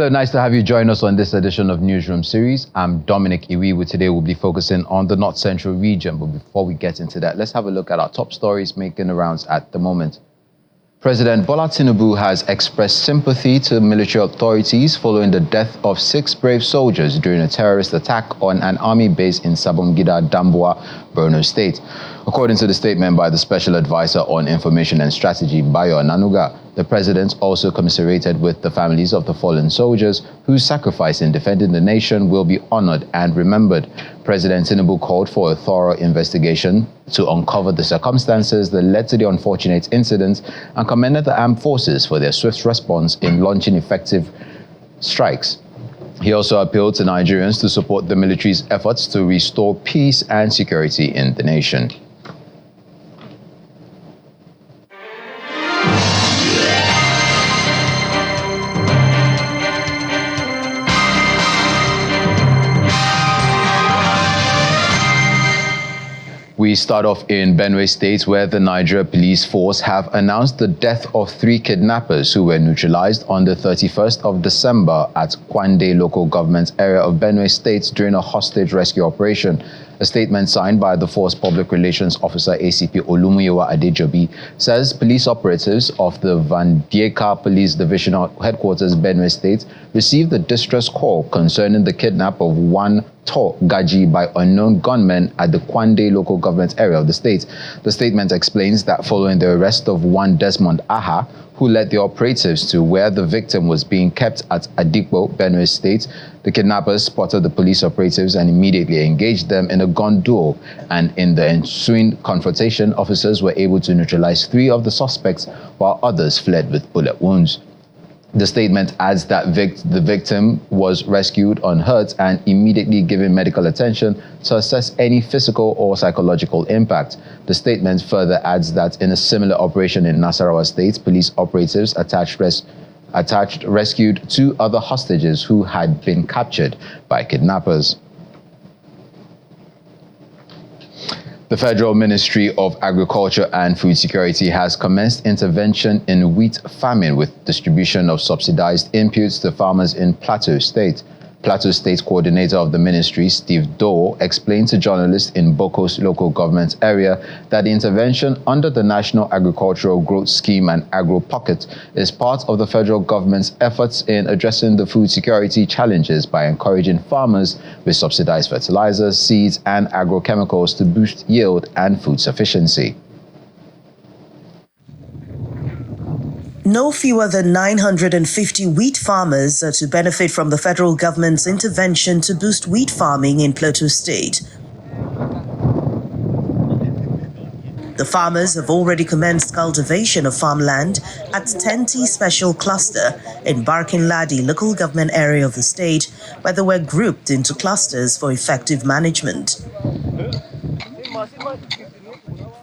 Hello, nice to have you join us on this edition of Newsroom series. I'm Dominic Iwiwu. Today we'll be focusing on the North Central region, but before we get into that, let's have a look at our top stories making the rounds at the moment. President Bola Tinubu has expressed sympathy to military authorities following the death of 6 brave soldiers during a terrorist attack on an army base in Sabongida, Damboa, Borno State. According to the statement by the Special Advisor on Information and Strategy, Bayo Nanuga, the president also commiserated with the families of the fallen soldiers whose sacrifice in defending the nation will be honored and remembered. President Tinubu called for a thorough investigation to uncover the circumstances that led to the unfortunate incident and commended the armed forces for their swift response in launching effective strikes. He also appealed to Nigerians to support the military's efforts to restore peace and security in the nation. We start off in Benue State, where the Nigeria Police Force have announced the death of 3 kidnappers who were neutralized on the 31st of December at Kwande local government area of Benue State during a hostage rescue operation. A statement signed by the Force Public Relations Officer ACP Olumuyiwa Adejobi says police operatives of the Vandieka Police Divisional Headquarters, Benue State, received a distress call concerning the kidnap of one Tor Gaji by unknown gunmen at the Kwande local government area of the state. The statement explains that following the arrest of one Desmond Aha, who led the operatives to where the victim was being kept at Adikbo, Benue State, the kidnappers spotted the police operatives and immediately engaged them in a gun duel. And in the ensuing confrontation, officers were able to neutralize 3 of the suspects, while others fled with bullet wounds. The statement adds that the victim was rescued unhurt and immediately given medical attention to assess any physical or psychological impact. The statement further adds that in a similar operation in Nasarawa State, police operatives rescued 2 other hostages who had been captured by kidnappers. The Federal Ministry of Agriculture and Food Security has commenced intervention in wheat farming with distribution of subsidized inputs to farmers in Plateau State. Plateau State Coordinator of the ministry, Steve Doe, explained to journalists in Boko's local government area that the intervention under the National Agricultural Growth Scheme and Agro Pocket is part of the federal government's efforts in addressing the food security challenges by encouraging farmers with subsidized fertilizers, seeds, and agrochemicals to boost yield and food sufficiency. No fewer than 950 wheat farmers are to benefit from the federal government's intervention to boost wheat farming in Plateau State. The farmers have already commenced cultivation of farmland at Tenti Special Cluster in Barkin Ladi local government area of the state, where they were grouped into clusters for effective management.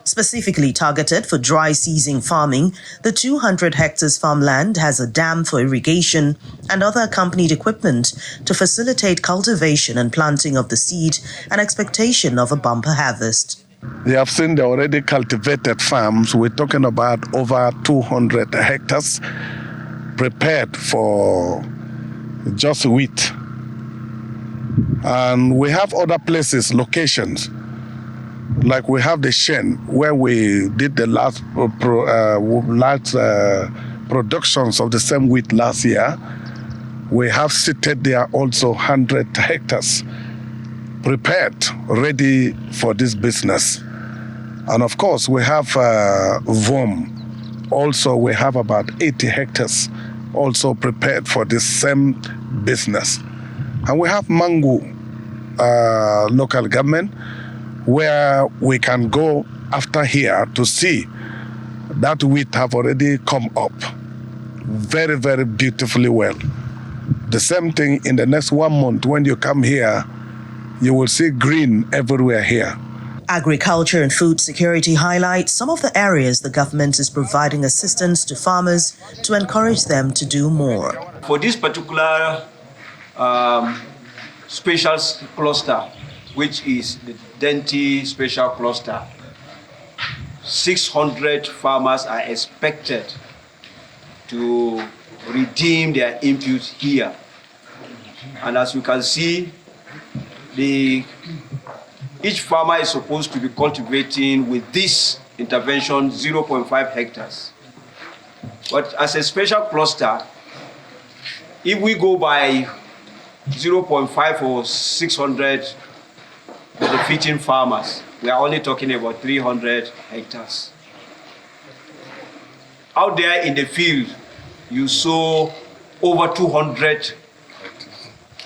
Specifically targeted for dry season farming, the 200 hectares farmland has a dam for irrigation and other accompanied equipment to facilitate cultivation and planting of the seed and expectation of a bumper harvest. You have seen the already cultivated farms. We're talking about over 200 hectares prepared for just wheat. And we have other places, locations. Like we have the Shen, where we did the last productions of the same wheat last year. We have seated there also 100 hectares prepared, ready for this business. And of course, we have VOM. Also, we have about 80 hectares also prepared for this same business. And we have Mangu local government, where we can go after here to see that wheat have already come up very, very beautifully well. The same thing in the next 1 month, when you come here, you will see green everywhere here. Agriculture and food security highlights some of the areas the government is providing assistance to farmers to encourage them to do more. For this particular special cluster, which is the Denti Special Cluster, 600 farmers are expected to redeem their inputs here And as you can see, each farmer is supposed to be cultivating with this intervention 0.5 hectares. But as a special cluster, if we go by 0.5 or 600 benefiting farmers, we are only talking about 300 hectares. Out there in the field, you saw over 200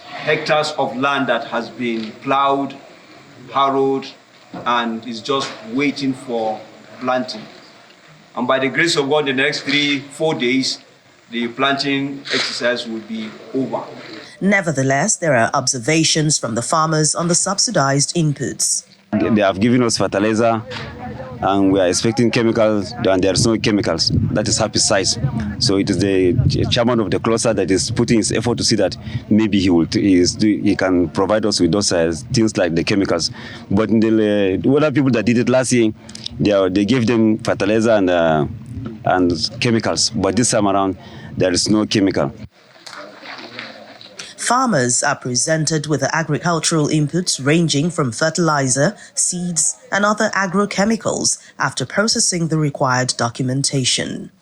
hectares of land that has been plowed, harrowed, and is just waiting for planting. And by the grace of God, in the next 3-4 days, the planting exercise will be over. Nevertheless, there are observations from the farmers on the subsidized inputs. They have given us fertilizer, and we are expecting chemicals, and there are no chemicals. That is happy size. So it is the chairman of the cluster that is putting his effort to see that maybe he can provide us with those things like the chemicals. But the other people that did it last year, they gave them fertilizer and chemicals. But this time around, there is no chemical. Farmers are presented with agricultural inputs ranging from fertilizer, seeds, and other agrochemicals after processing the required documentation.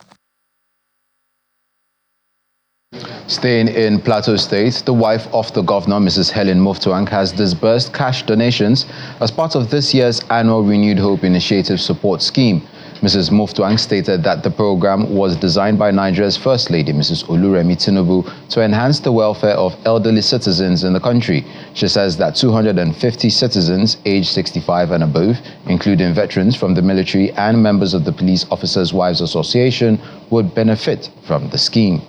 Staying in Plateau State, the wife of the governor, Mrs. Helen Muftuang, has disbursed cash donations as part of this year's annual Renewed Hope Initiative support scheme. Mrs. Muftuang stated that the program was designed by Nigeria's First Lady, Mrs. Oluremi Tinubu, to enhance the welfare of elderly citizens in the country. She says that 250 citizens aged 65 and above, including veterans from the military and members of the Police Officers' Wives Association, would benefit from the scheme.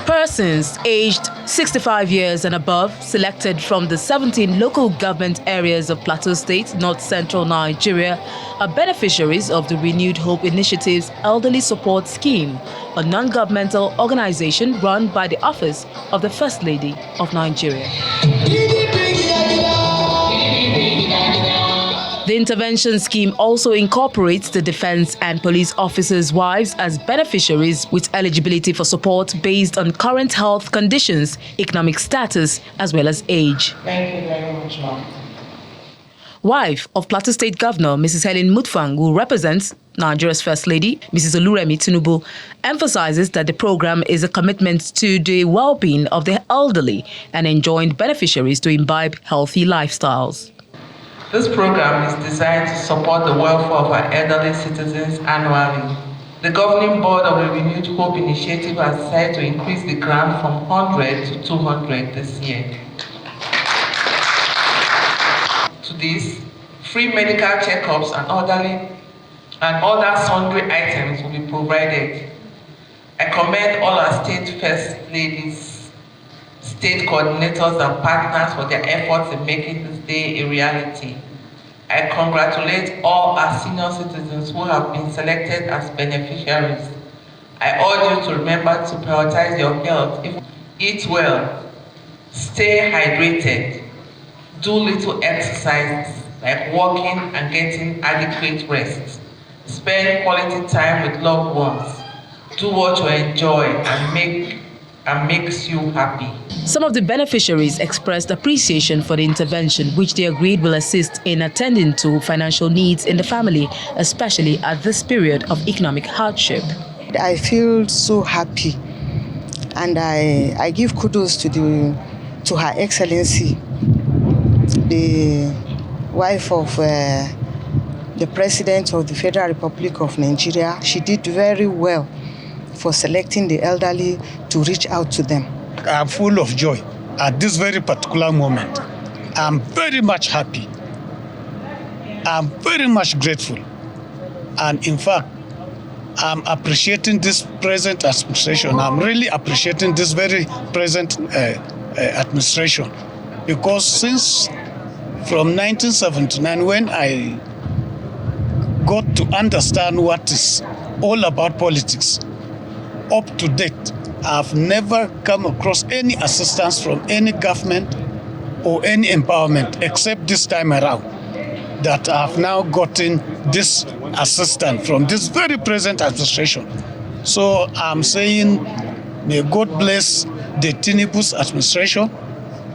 Persons aged 65 years and above, selected from the 17 local government areas of Plateau State, North Central Nigeria, are beneficiaries of the Renewed Hope Initiative's Elderly Support Scheme, a non-governmental organization run by the Office of the First Lady of Nigeria. The intervention scheme also incorporates the defense and police officers' wives as beneficiaries with eligibility for support based on current health conditions, economic status, as well as age. Thank you very much, ma'am. Wife of Plateau State Governor Mrs. Helen Muftuang, who represents Nigeria's First Lady, Mrs. Oluremi Tinubu, emphasizes that the program is a commitment to the well-being of the elderly and enjoined beneficiaries to imbibe healthy lifestyles. This program is designed to support the welfare of our elderly citizens annually. The governing board of the Renewed Hope Initiative has decided to increase the grant from 100 to 200 this year. To this, free medical checkups and other sundry items will be provided. I commend all our state first ladies, state coordinators and partners for their efforts in making this day a reality. I congratulate all our senior citizens who have been selected as beneficiaries. I urge you to remember to prioritize your health. Eat well, stay hydrated, do little exercises like walking and getting adequate rest. Spend quality time with loved ones. Do what you enjoy and makes you happy. Some of the beneficiaries expressed appreciation for the intervention, which they agreed will assist in attending to financial needs in the family, especially at this period of economic hardship. I feel so happy, and I give kudos to Her Excellency, the wife of the President of the Federal Republic of Nigeria. She did very well for selecting the elderly to reach out to them. I'm full of joy at this very particular moment. I'm very much happy. I'm very much grateful. And in fact, I'm appreciating this present administration. I'm really appreciating this very present administration, because since from 1979, when I got to understand what is all about politics, up to date, I've never come across any assistance from any government or any empowerment, except this time around, that I've now gotten this assistance from this very present administration. So I'm saying May God bless the Tinubu's administration,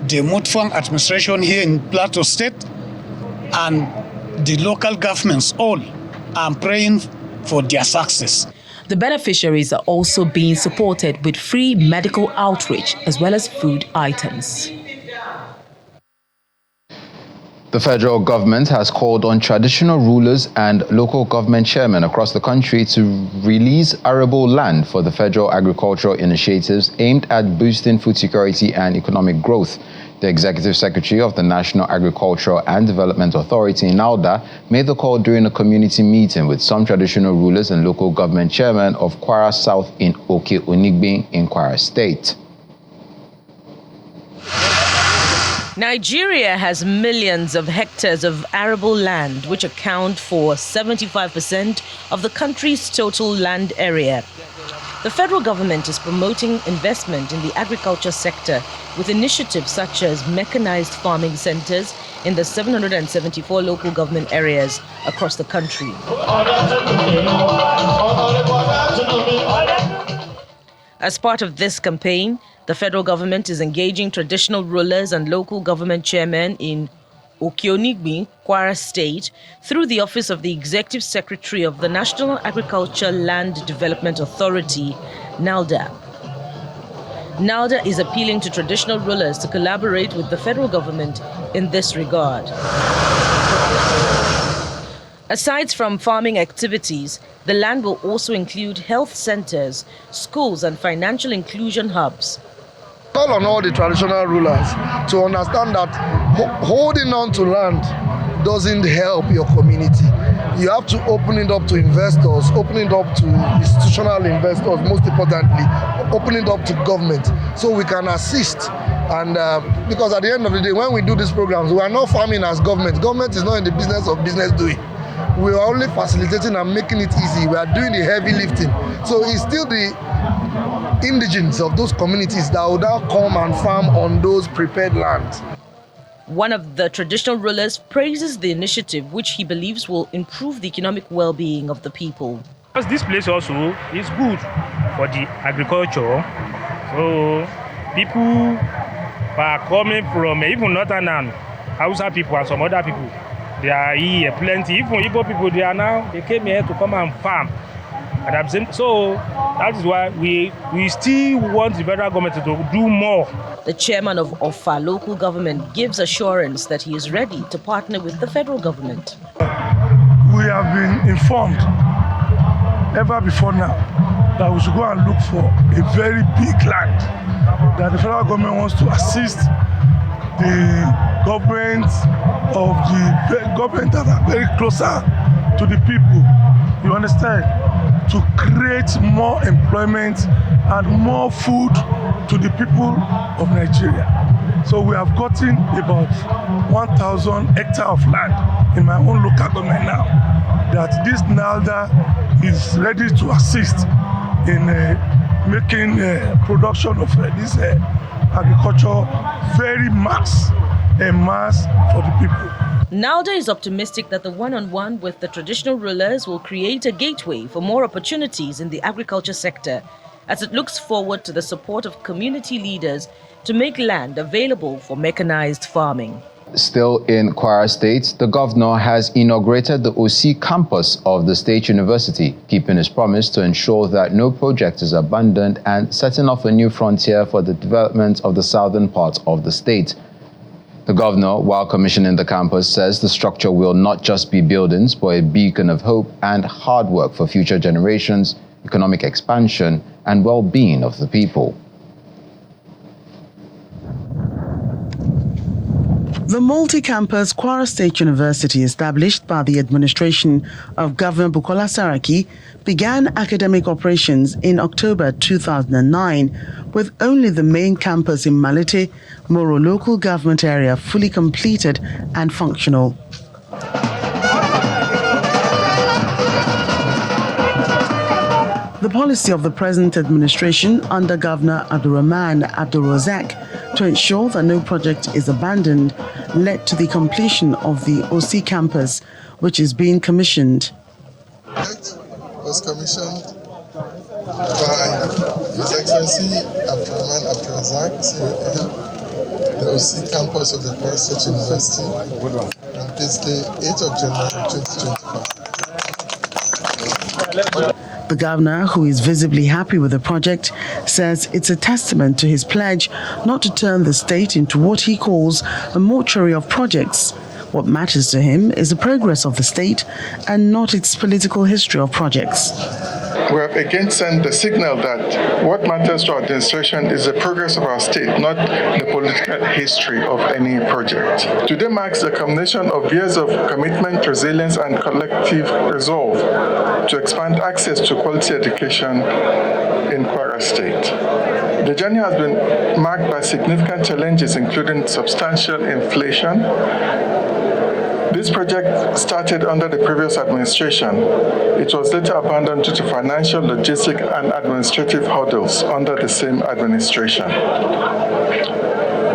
the Mutfwang administration here in Plateau State, and the local governments all. I'm praying for their success. The beneficiaries are also being supported with free medical outreach as well as food items. The federal government has called on traditional rulers and local government chairmen across the country to release arable land for the federal agricultural initiatives aimed at boosting food security and economic growth. The Executive Secretary of the National Agricultural and Development Authority, NALDA, made the call during a community meeting with some traditional rulers and local government chairmen of Kwara South in Oke-Onigbin in Kwara State. Nigeria has millions of hectares of arable land, which account for 75% of the country's total land area. The federal government is promoting investment in the agriculture sector with initiatives such as mechanized farming centers in the 774 local government areas across the country. As part of this campaign, the federal government is engaging traditional rulers and local government chairmen in Oke-Onigbin, Kwara State, through the Office of the Executive Secretary of the National Agriculture Land Development Authority, NALDA. NALDA is appealing to traditional rulers to collaborate with the federal government in this regard. Aside from farming activities, the land will also include health centers, schools, and financial inclusion hubs. Call on all the traditional rulers to understand that holding on to land doesn't help your community. You have to open it up to investors, open it up to institutional investors, most importantly, open it up to government so we can assist. And because at the end of the day, when we do these programs, we are not farming as government. Government is not in the business of business doing. We are only facilitating and making it easy. We are doing the heavy lifting. So it's still the indigents of those communities that would now come and farm on those prepared lands. One of the traditional rulers praises the initiative, which he believes will improve the economic well-being of the people. This place also is good for the agriculture. So people are coming from even northern and Hausa people and some other people. They are here plenty. Even Igbo people, they came here to come and farm. And I'm saying, so that is why we still want the federal government to do more. The chairman of OFA local government gives assurance that he is ready to partner with the federal government. We have been informed ever before now that we should go and look for a very big land that the federal government wants to assist the government of the government that are very closer to the people. You understand? To create more employment and more food to the people of Nigeria. So we have gotten about 1,000 hectares of land in my own local government now that this NALDA is ready to assist in making production of this agriculture very mass for the people. NALDA is optimistic that the one-on-one with the traditional rulers will create a gateway for more opportunities in the agriculture sector, as it looks forward to the support of community leaders to make land available for mechanized farming. Still in Kwara State, the governor has inaugurated the OC campus of the State University, keeping his promise to ensure that no project is abandoned and setting off a new frontier for the development of the southern part of the state. The governor, while commissioning the campus, says the structure will not just be buildings, but a beacon of hope and hard work for future generations, economic expansion, and well-being of the people. The multi-campus Kwara State University, established by the administration of Governor Bukola Saraki, began academic operations in October 2009, with only the main campus in Malete, Moro local government area fully completed and functional. The policy of the present administration under Governor Abdurrahman Abdulrazak to ensure that no project is abandoned led to the completion of the OC campus, which is being commissioned. Was commissioned by His Excellency Abdurrahman Abdurazak, the OC campus of the Kwara State University, on this day, 8th of January 2025. The governor, who is visibly happy with the project, says it's a testament to his pledge not to turn the state into what he calls a mortuary of projects. What matters to him is the progress of the state and not its political history of projects. We have again sent the signal that what matters to our administration is the progress of our state, not the political history of any project. Today marks the culmination of years of commitment, resilience, and collective resolve to expand access to quality education in Kwara State. The journey has been marked by significant challenges, including substantial inflation. This project started under the previous administration. It was later abandoned due to financial, logistic, and administrative hurdles under the same administration.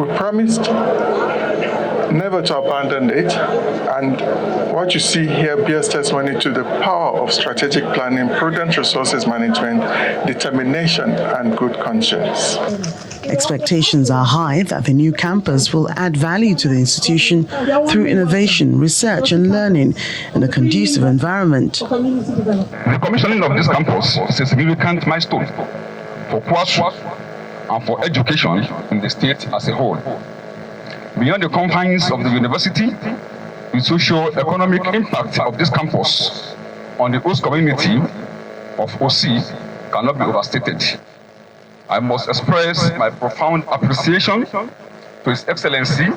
We promised never to abandon it, and what you see here bears testimony to the power of strategic planning, prudent resources management, determination, and good conscience. Expectations are high that the new campus will add value to the institution through innovation, research, and learning in a conducive environment. The commissioning of this campus is a significant milestone for Kwara and for education in the state as a whole. Beyond the confines of the university, the socio-economic impact of this campus on the host community of OC cannot be overstated. I must express my profound appreciation to His Excellency,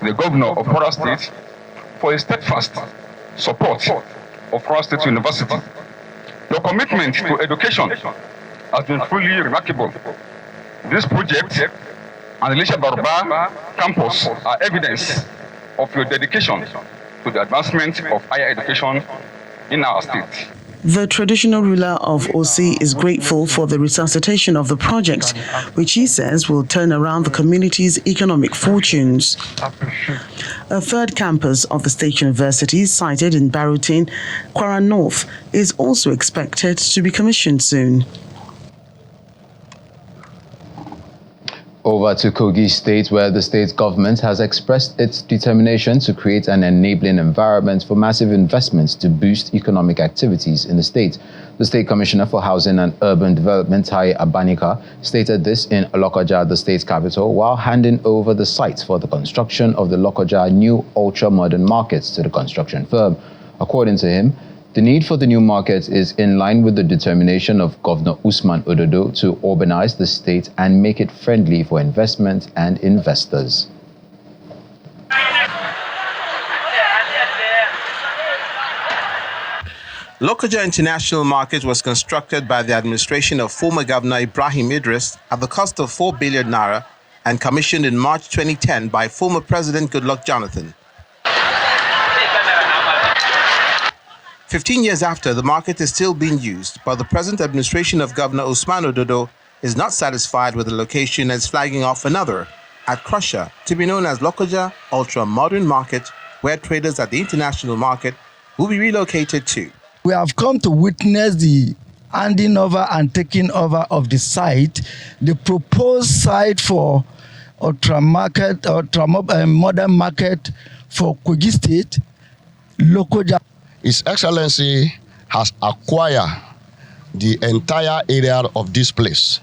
the Governor of Kwara State, for his steadfast support of Kwara State University. Your commitment to education has been truly remarkable. This project and the Elisha Barba campus are evidence of your dedication to the advancement of higher education in our state. The traditional ruler of OC is grateful for the resuscitation of the project, which he says will turn around the community's economic fortunes. A third campus of the State University, sited in Barutin, Kwara North, is also expected to be commissioned soon. Over to Kogi State, where the state government has expressed its determination to create an enabling environment for massive investments to boost economic activities in the state. The State Commissioner for Housing and Urban Development, Tai Abanika, stated this in Lokoja, the state's capital, while handing over the site for the construction of the Lokoja new ultra-modern markets to the construction firm. According to him, the need for the new market is in line with the determination of Governor Usman Ododo to urbanize the state and make it friendly for investment and investors. Lokoja International Market was constructed by the administration of former Governor Ibrahim Idris at the cost of 4 billion naira and commissioned in March 2010 by former President Goodluck Jonathan. 15 years after, the market is still being used, but the present administration of Governor Usman Ododo is not satisfied with the location and is flagging off another at Crusher to be known as Lokoja Ultra Modern Market, where traders at the international market will be relocated to. We have come to witness the handing over and taking over of the site, the proposed site for modern market for Kogi State, Lokoja. His Excellency has acquired the entire area of this place,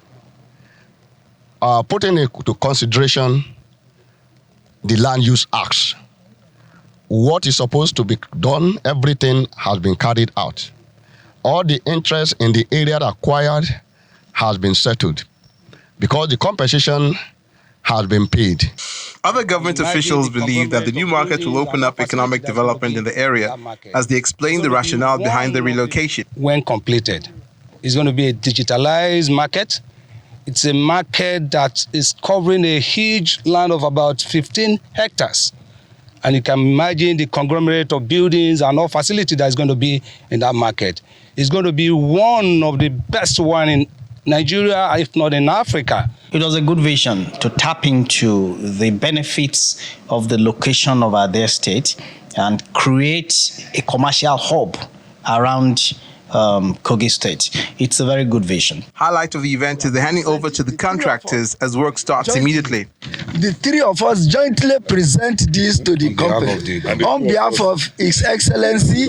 putting into consideration the Land Use Acts. What is supposed to be done, everything has been carried out. All the interest in the area acquired has been settled because the compensation has been paid. Other government officials believe that the new market will open up economic development in the area, as they explain the rationale behind the relocation. When completed, it's going to be a digitalized market. It's a market that is covering a huge land of about 15 hectares. And you can imagine the conglomerate of buildings and all facility that's going to be in that market. It's going to be one of the best one in Nigeria, if not in Africa. It was a good vision to tap into the benefits of the location of our estate and create a commercial hub around Kogi State. It's a very good vision. Highlight of the event is the handing over to the contractors as work starts immediately. The three of us jointly present this to the company on behalf of His Excellency.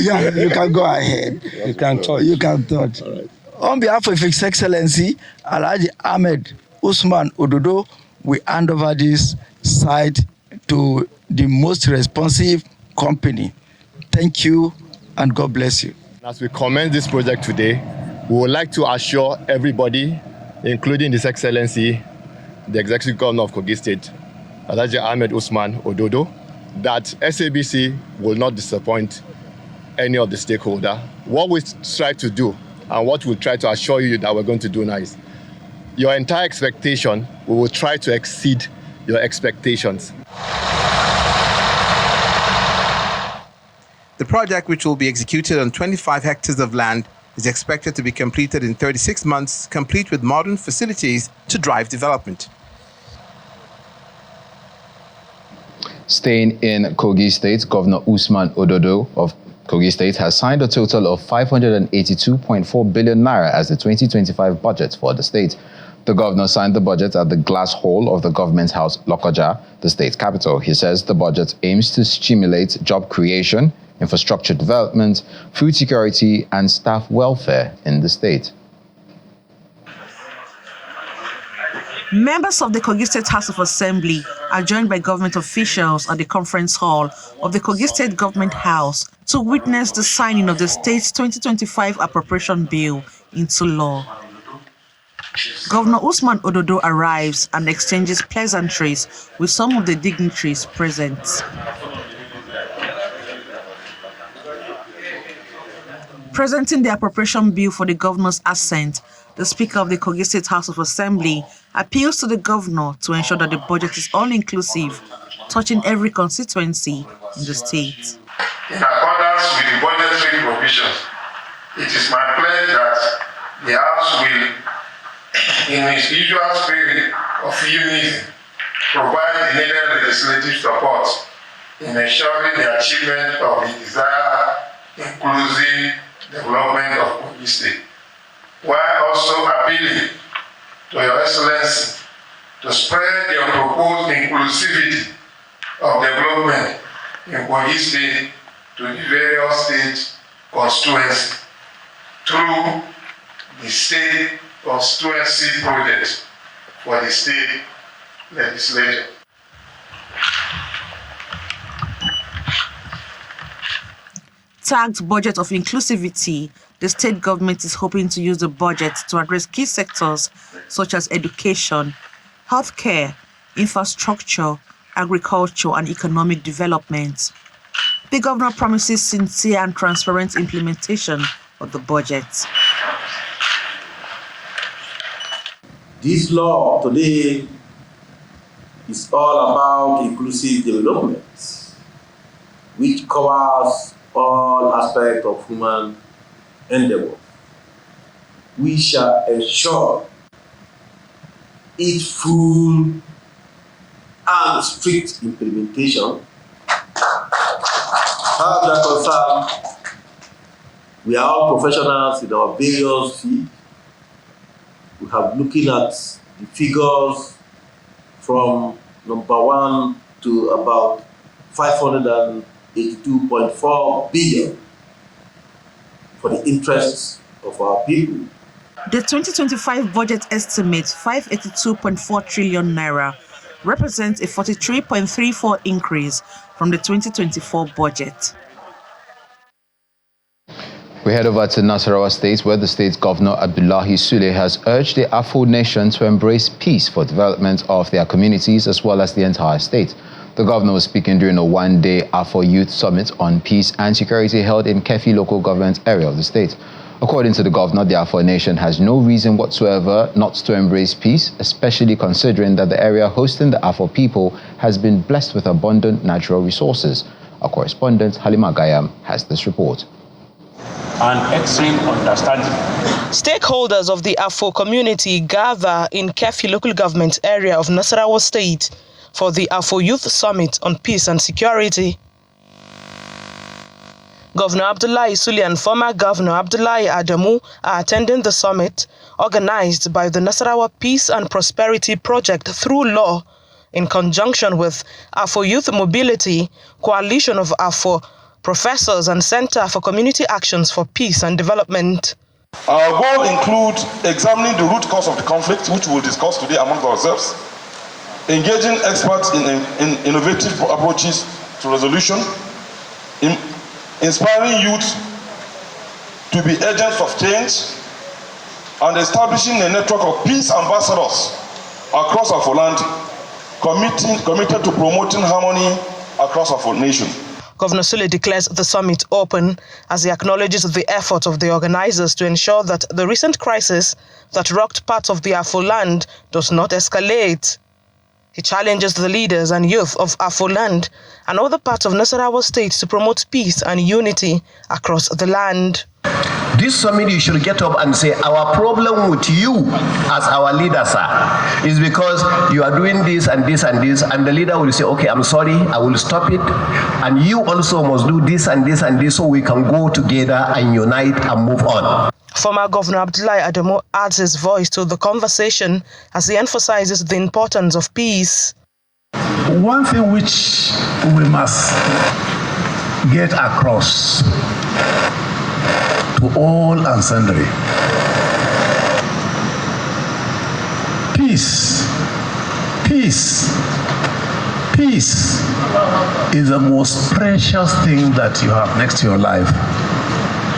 Yeah, you can go ahead. You can touch. You can touch. Right. On behalf of His Excellency Alhaji Ahmed Usman Ododo, we hand over this site to the most responsive company. Thank you and God bless you. As we commence this project today, we would like to assure everybody, including His Excellency, the Executive Governor of Kogi State, Alhaji Ahmed Usman Ododo, that SABC will not disappoint any of the stakeholders. What we try to do and what we'll try to assure you that we're going to do now is your entire expectation, we will try to exceed your expectations. The project, which will be executed on 25 hectares of land, is expected to be completed in 36 months, complete with modern facilities to drive development. Staying in Kogi State, Governor Usman Ododo of Kogi State has signed a total of 582.4 billion naira as the 2025 budget for the state. The governor signed the budget at the Glass Hall of the Government House, Lokoja, the state capital. He says the budget aims to stimulate job creation, infrastructure development, food security, and staff welfare in the state. Members of the Kogi State House of Assembly are joined by government officials at the conference hall of the Kogi State Government House to witness the signing of the state's 2025 appropriation bill into law. Governor Usman Ododo arrives and exchanges pleasantries with some of the dignitaries present. Presenting the appropriation bill for the governor's assent, the Speaker of the Kogi State House of Assembly appeals to the governor to ensure that the budget is all-inclusive, touching every constituency in the state. In accordance with the budgetary provisions, it is my pledge that the House will, in its usual spirit of unity, provide the needed legislative support in ensuring the achievement of the desired inclusive development of Kogi State, while also appealing to Your Excellency to spread your proposed inclusivity of development in Kogi State to the various state constituencies through the state constituency project for the state legislature. Tagged budget of inclusivity, the state government is hoping to use the budget to address key sectors such as education, healthcare, infrastructure, agriculture, and economic development. The governor promises sincere and transparent implementation of the budget. This law today is all about inclusive development, which covers all aspects of human endeavor. We shall ensure its full and strict implementation. As that concern, we are all professionals in our various fields. We have looking at the figures from number 1 to about 582.4 billion for the interests of our people. The 2025 budget estimates 582.4 trillion naira represents a 43.34% increase from the 2024 budget. We head over to Nasarawa State, where the state's governor, Abdullahi Sule, has urged the Afro nation to embrace peace for development of their communities as well as the entire state. The governor was speaking during a one-day Afro Youth Summit on Peace and Security held in Kefi local government area of the state. According to the governor, the Afro nation has no reason whatsoever not to embrace peace, especially considering that the area hosting the Afro people has been blessed with abundant natural resources. Our correspondent, Halima Gayam, has this report. And extreme understanding. Stakeholders of the Afro community gather in Kefi local government area of Nasarawa State for the Afro Youth Summit on Peace and Security. Governor Abdullahi Sule and former Governor Abdullahi Adamu are attending the summit organized by the Nasarawa Peace and Prosperity Project through law in conjunction with Afo Youth Mobility, Coalition of Afo Professors and Center for Community Actions for Peace and Development. Our goal includes examining the root cause of the conflict, which we will discuss today among ourselves, engaging experts in innovative approaches to resolution, inspiring youth to be agents of change, and establishing a network of peace ambassadors across our land, committed to promoting harmony across our nation. Governor Sule declares the summit open as he acknowledges the effort of the organizers to ensure that the recent crisis that rocked parts of the Afo land does not escalate. He challenges the leaders and youth of Afo land and other parts of Nasarawa state to promote peace and unity across the land. This summit, you should get up and say, our problem with you as our leaders is because you are doing this and this and this, and the leader will say, okay, I'm sorry, I will stop it, and you also must do this and this and this so we can go together and unite and move on. Former Governor Abdullahi Adamu adds his voice to the conversation as he emphasizes the importance of peace. One thing which we must get across to all and sundry. Peace, peace, peace is the most precious thing that you have next to your life.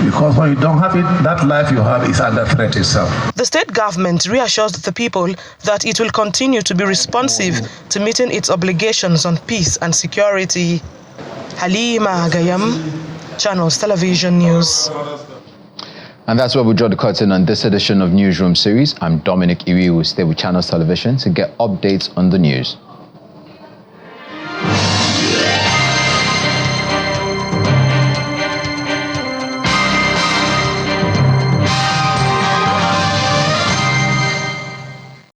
Because when you don't have it, that life you have is under threat itself. The state government reassures the people that it will continue to be responsive to meeting its obligations on peace and security. Halima Gayam, Channels Television News. And that's where we draw the curtain on this edition of Newsroom series. I'm Dominic Iriu. Stay with Channels Television to get updates on the news.